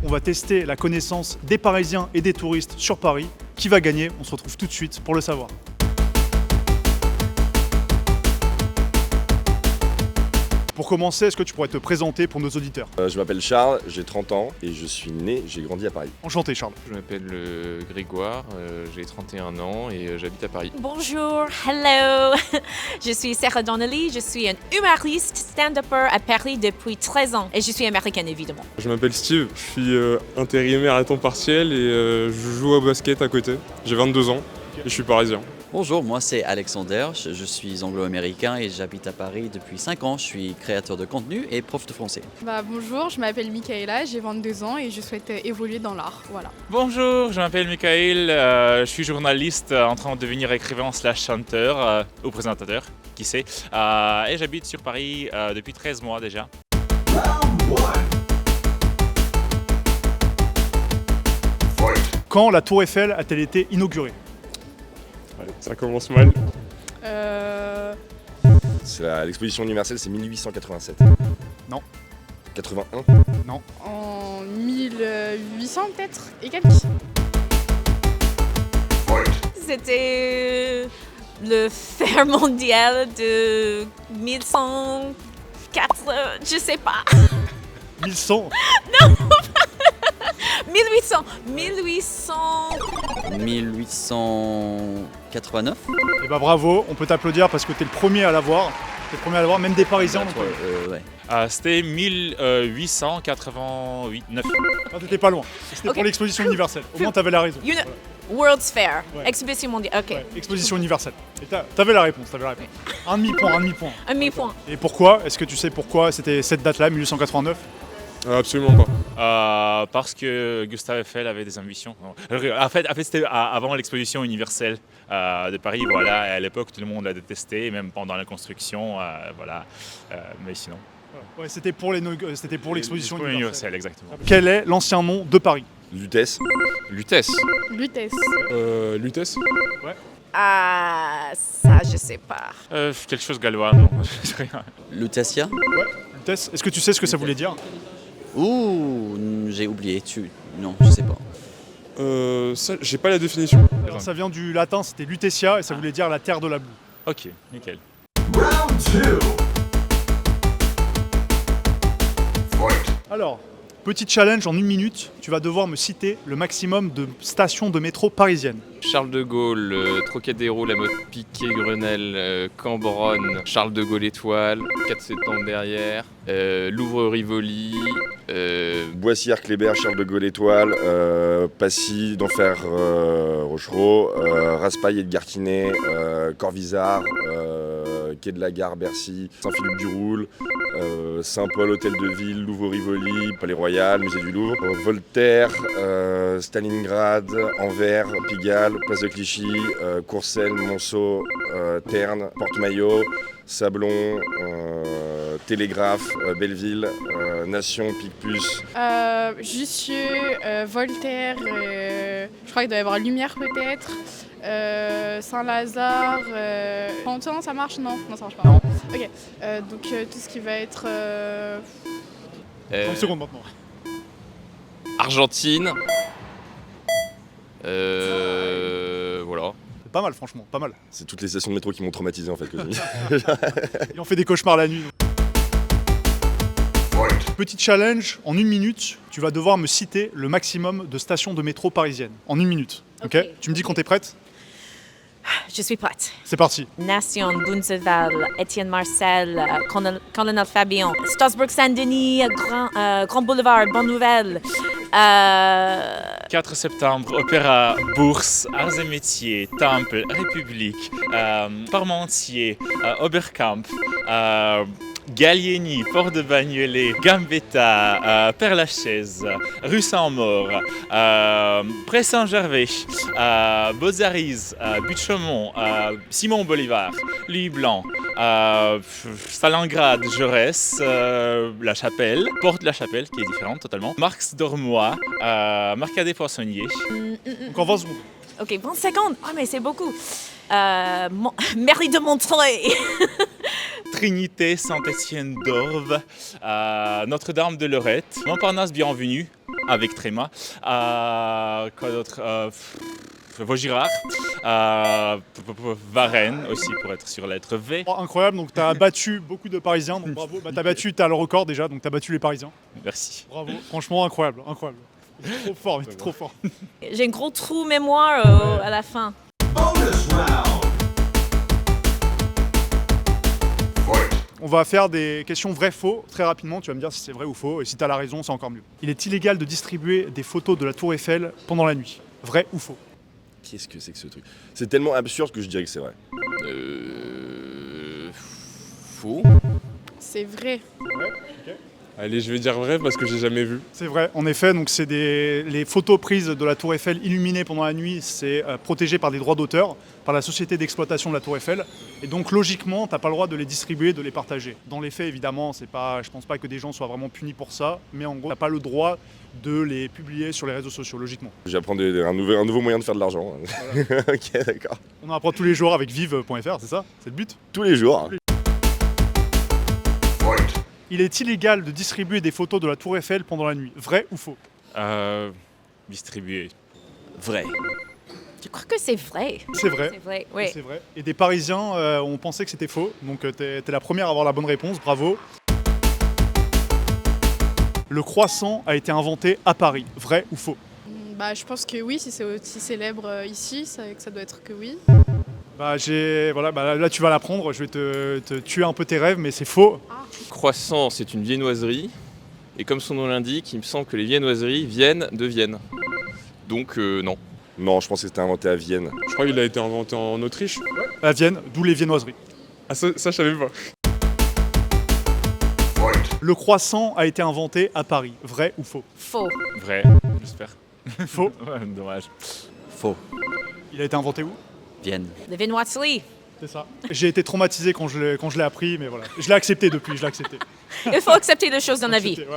On va tester la connaissance des Parisiens et des touristes sur Paris. Qui va gagner? On se retrouve tout de suite pour le savoir. Pour commencer, est-ce que tu pourrais te présenter pour nos auditeurs? Je m'appelle Charles, j'ai 30 ans et je suis né, j'ai grandi à Paris. Enchanté Charles. Je m'appelle Grégoire, j'ai 31 ans et j'habite à Paris. Bonjour, hello. Je suis Sarah Donnelly, je suis un humoriste stand-upper à Paris depuis 13 ans et je suis américaine évidemment. Je m'appelle Steve, je suis intérimaire à temps partiel et je joue au basket à côté. J'ai 22 ans et je suis parisien. Bonjour, moi c'est Alexander, je suis anglo-américain et j'habite à Paris depuis 5 ans. Je suis créateur de contenu et prof de français. Bonjour, je m'appelle Michaela, j'ai 22 ans et je souhaite évoluer dans l'art. Voilà. Bonjour, je m'appelle Michael, je suis journaliste en train de devenir écrivain / chanteur ou présentateur, qui sait. Et j'habite sur Paris depuis 13 mois déjà. Quand la Tour Eiffel a-t-elle été inaugurée? Allez, ça commence mal. L'exposition universelle, c'est 1887. Non. 81. Non. En 1800 peut-être et quelques. C'était le fer mondial de 1104, je sais pas. 1100. 1889. Et bah bravo, on peut t'applaudir parce que t'es le premier à l'avoir. T'es le premier à l'avoir, même des Parisiens. Ouais. C'était 1888. Ah, t'étais pas loin. C'était Ok. pour l'exposition universelle. Au moins t'avais la raison. World's Fair, Ouais. exhibition mondiale, ok. Ouais, exposition universelle. Et t'avais la réponse, Un demi-point. Un demi-point. Et pourquoi? Est-ce que tu sais pourquoi c'était cette date-là, 1889? Absolument pas. Parce que Gustave Eiffel avait des ambitions. En fait c'était avant l'exposition universelle de Paris. Voilà, et à l'époque, tout le monde l'a détesté, même pendant la construction. Voilà. Mais sinon. Ouais, c'était pour l'exposition universelle. Exactement. Quel est l'ancien nom de Paris? Lutèce. Lutèce. Lutèce. Lutèce. Ah, ça je sais pas. Quelque chose gallois, non. Je sais rien. Lutetia. Lutèce. Est-ce que tu sais ce que ça voulait dire? Ouh, j'ai oublié. Non, je sais pas. Ça, j'ai pas la définition. Alors, ça vient du latin, c'était Lutetia et ça voulait dire la terre de la boue. Ok, nickel. Alors, petit challenge en 1 minute, tu vas devoir me citer le maximum de stations de métro parisiennes. Charles de Gaulle, Trocadéro, La Motte Piquet, Grenelle, Cambronne, Charles de Gaulle Étoile, 4 septembre derrière, Louvre-Rivoli, Boissière, Kléber, Charles de Gaulle Étoile, Passy, d'Enfer, Rochereau, Raspail, Edgar Quinet, Corvisart, Quai de la Gare, Bercy, Saint-Philippe-du-Roule, Saint-Paul, Hôtel de Ville, Louvre-Rivoli, Palais Royal, Musée du Louvre, Voltaire, Stalingrad, Anvers, Pigalle, Place de Clichy, Courcelles, Monceau, Terne, Porte-Maillot, Sablon, Télégraphe, Belleville, Nation, Picpus. Jussieu, Voltaire, je crois qu'il doit y avoir Lumière peut-être. Saint-Lazare, Pantin, ça marche? Non, ça marche pas. Non. Ok, donc tout ce qui va être. 30 secondes maintenant. Argentine. Voilà. C'est pas mal, franchement, pas mal. C'est toutes les stations de métro qui m'ont traumatisé en fait. Que j'ai Et on fait des cauchemars la nuit. Petit challenge, en 1 minute, tu vas devoir me citer le maximum de stations de métro parisiennes. En 1 minute. Ok? Tu me dis quand t'es prête? Je suis prête. C'est parti. Nation, Bunzeval, Étienne Marcel, Colonel Fabian, Strasbourg-Saint-Denis, Grand Boulevard, Bonne Nouvelle. 4 septembre, Opéra, Bourse, Arts et Métiers, Temple, République, Parmentier, Oberkampf, Gallieni, Port de Bagnolet, Gambetta, Père-Lachaise, Rue Saint-Maur, Pré Saint-Gervais, Beaux-Aris, Butte-Chaumont, Simon Bolivar, Louis Blanc, Stalingrad, Jaurès, La Chapelle, Porte de la Chapelle qui est différente totalement, Marx d'Ormois, Mercadet Poissonnier. Donc en 20 secondes. Ok, 20 secondes. Ah, mais c'est beaucoup. Mairie de Montreuil. Trinité, Saint-Étienne d'Orve, Notre-Dame de Lorette, Montparnasse, bienvenue, avec Tréma, quoi d'autre, Vaugirard, Varennes aussi pour être sur la lettre V. Oh, incroyable, donc tu as battu beaucoup de Parisiens, donc bravo. Bah, tu as le record déjà, donc tu as battu les Parisiens. Merci. Bravo, franchement incroyable, incroyable. Trop fort, mais t'es trop fort. J'ai un gros trou mémoire à la fin. On va faire des questions vrai-faux très rapidement, tu vas me dire si c'est vrai ou faux, et si tu as la raison, c'est encore mieux. Il est illégal de distribuer des photos de la Tour Eiffel pendant la nuit. Vrai ou faux? Qu'est-ce que c'est que ce truc? C'est tellement absurde que je dirais que c'est vrai. Faux. C'est vrai. Allez, je vais dire vrai parce que j'ai jamais vu. C'est vrai, en effet, donc c'est les photos prises de la Tour Eiffel illuminées pendant la nuit, c'est protégé par des droits d'auteur, par la société d'exploitation de la Tour Eiffel, et donc logiquement, t'as pas le droit de les distribuer, de les partager. Dans les faits, évidemment, je pense pas que des gens soient vraiment punis pour ça, mais en gros, t'as pas le droit de les publier sur les réseaux sociaux, logiquement. J'apprends un nouveau moyen de faire de l'argent. Voilà. Ok, d'accord. On en apprend tous les jours avec vive.fr, c'est ça? C'est le but? Tous les jours. Il est illégal de distribuer des photos de la Tour Eiffel pendant la nuit. Vrai ou faux? Distribué. Vrai. Je crois que c'est vrai. C'est vrai. C'est vrai, oui. C'est vrai. Et des Parisiens ont pensé que c'était faux, donc t'es la première à avoir la bonne réponse, bravo. Le croissant a été inventé à Paris. Vrai ou faux? Bah, je pense que oui, si c'est aussi célèbre ici, ça doit être que oui. Bah, là tu vas l'apprendre, je vais te tuer un peu tes rêves, mais c'est faux. Croissant, c'est une viennoiserie. Et comme son nom l'indique, il me semble que les viennoiseries viennent de Vienne. Donc non. Non, je pense que c'était inventé à Vienne. Je crois qu'il a été inventé en Autriche. À Vienne, d'où les viennoiseries. Ah, ça je savais pas. Le croissant a été inventé à Paris. Vrai ou faux? Faux. Vrai, j'espère. Faux. Ouais, dommage. Faux. Il a été inventé où? Vienne. La viennoiserie. C'est ça. J'ai été traumatisé quand je l'ai appris, mais voilà. Je l'ai accepté depuis, je l'ai accepté. Il faut accepter les choses dans la vie. Accepté,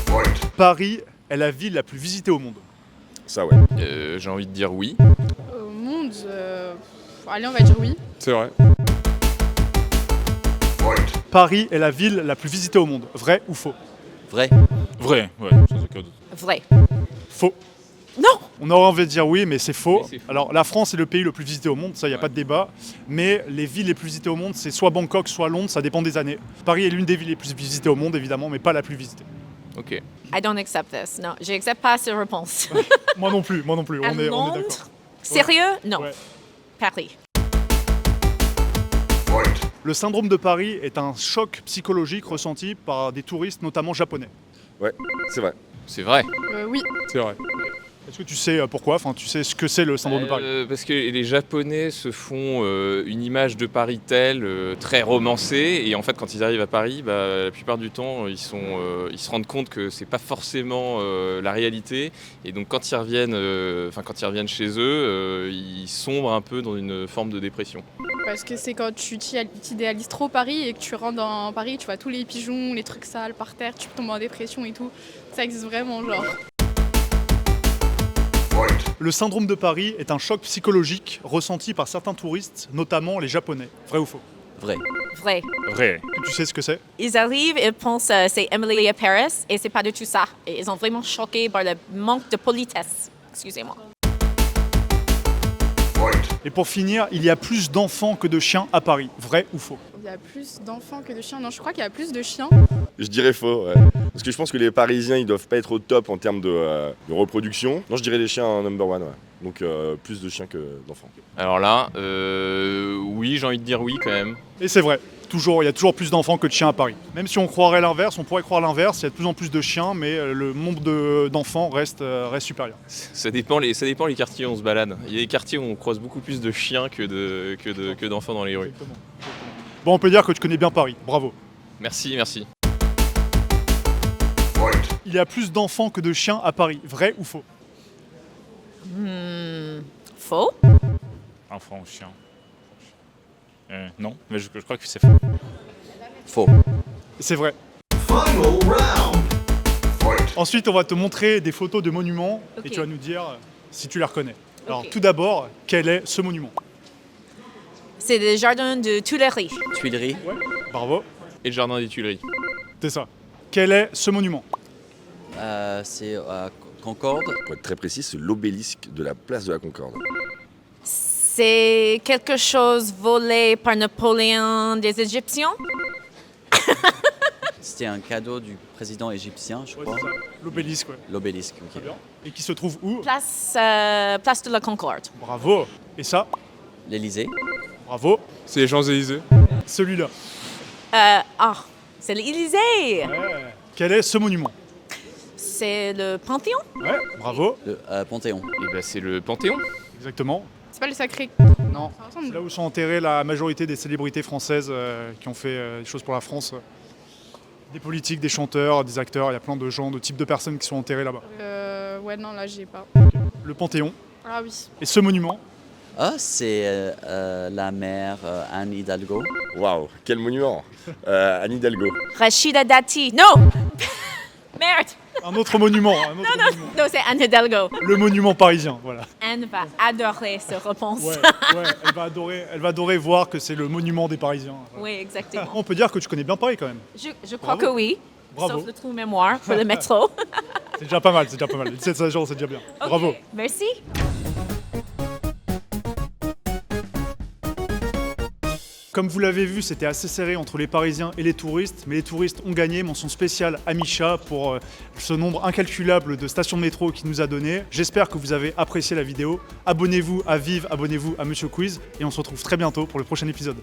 voilà. Paris est la ville la plus visitée au monde. Ça, ouais. J'ai envie de dire oui. Au monde, allez, on va dire oui. C'est vrai. Paris est la ville la plus visitée au monde. Vrai ou faux? Vrai. Vrai, ouais, sans aucun doute. Vrai. Faux. Non. On aurait envie de dire oui, mais c'est faux. Mais c'est faux. Alors, la France est le pays le plus visité au monde, ça, il n'y a pas de débat. Mais les villes les plus visitées au monde, c'est soit Bangkok, soit Londres, ça dépend des années. Paris est l'une des villes les plus visitées au monde, évidemment, mais pas la plus visitée. Ok. I don't accept this. Non, je n'accepte pas cette réponse. Moi non plus, on est Londres? d'accord. Sérieux? Non. Ouais. Paris. Le syndrome de Paris est un choc psychologique ressenti par des touristes, notamment japonais. Ouais, c'est vrai. C'est vrai. Oui. C'est vrai. Est-ce que tu sais pourquoi? Enfin, tu sais ce que c'est le syndrome de Paris? Parce que les Japonais se font une image de Paris telle, très romancée, et en fait quand ils arrivent à Paris, la plupart du temps ils se rendent compte que c'est pas forcément la réalité, et donc quand ils reviennent chez eux, ils sombrent un peu dans une forme de dépression. Parce que c'est quand tu t'idéalises trop Paris et que tu rentres dans Paris, tu vois tous les pigeons, les trucs sales par terre, tu tombes en dépression et tout. Ça existe vraiment, genre. Le syndrome de Paris est un choc psychologique ressenti par certains touristes, notamment les Japonais. Vrai ou faux? Vrai. Vrai. Vrai. Tu sais ce que c'est? Ils arrivent, ils pensent c'est Emily à Paris et c'est pas du tout ça. Et ils sont vraiment choqués par le manque de politesse. Excusez-moi. Et pour finir, il y a plus d'enfants que de chiens à Paris. Vrai ou faux? Il y a plus d'enfants que de chiens. Non, je crois qu'il y a plus de chiens. Je dirais faux, ouais. Parce que je pense que les Parisiens, ils doivent pas être au top en termes de reproduction. Non, je dirais les chiens en number one, ouais. Donc plus de chiens que d'enfants. Alors là, oui, j'ai envie de dire oui quand même. Et c'est vrai. Il y a toujours plus d'enfants que de chiens à Paris. Même si on croirait l'inverse, on pourrait croire l'inverse, il y a de plus en plus de chiens, mais le nombre d'enfants reste supérieur. Ça dépend les quartiers où on se balade. Il y a des quartiers où on croise beaucoup plus de chiens que d'enfants dans les rues. Exactement. Bon, on peut dire que tu connais bien Paris. Bravo. Merci. Il y a plus d'enfants que de chiens à Paris. Vrai ou faux? Faux? Enfant ou chien? Non, mais je crois que c'est faux. Faux. C'est vrai. Ensuite, on va te montrer des photos de monuments et Ok. tu vas nous dire si tu les reconnais. Alors, Ok. tout d'abord, quel est ce monument? C'est le jardin de Tuileries. Tuileries. Bravo, Et le jardin des Tuileries. c'est ça. Quel est ce monument? C'est Concorde. Pour être très précis, c'est l'obélisque de la place de la Concorde. C'est quelque chose volé par Napoléon des Égyptiens. C'était un cadeau du président égyptien, je Ouais, crois. c'est ça. L'obélisque, ouais. L'obélisque. ok. Très bien. Et qui se trouve où? Place de la Concorde. Bravo. Et ça? L'Élysée. Bravo. C'est les Champs-Élysées. Celui-là. C'est l'Élysée. Ouais. Quel est ce monument? C'est le Panthéon. Ouais, bravo. Le Panthéon. Et ben c'est le Panthéon. Exactement. C'est pas le Sacré. Non. Ça ressemble. C'est là où sont enterrées la majorité des célébrités françaises qui ont fait des choses pour la France. Des politiques, des chanteurs, des acteurs, il y a plein de gens, de types de personnes qui sont enterrées là-bas. Ouais, non, là, j'y ai pas. Le Panthéon. Ah oui. Et ce monument? C'est la mère Anne Hidalgo. Waouh, quel monument Anne Hidalgo. Rachida Dati. Non. Merde. Un autre monument. Un autre monument. Non, c'est Anne Hidalgo. Le monument parisien, voilà. Anne va adorer cette réponse. Ouais, elle va adorer voir que c'est le monument des Parisiens. Oui, exactement. On peut dire que tu connais bien Paris quand même. Je crois Bravo. que oui. Bravo. Sauf le trou mémoire pour le métro. C'est déjà pas mal, c'est déjà pas mal. 17 agents, c'est déjà bien. Bravo. Ok, merci. Comme vous l'avez vu, c'était assez serré entre les Parisiens et les touristes, mais les touristes ont gagné. Mention spéciale à Micha pour ce nombre incalculable de stations de métro qu'il nous a donné. J'espère que vous avez apprécié la vidéo. Abonnez-vous à Vive, abonnez-vous à Monsieur Quiz, et on se retrouve très bientôt pour le prochain épisode.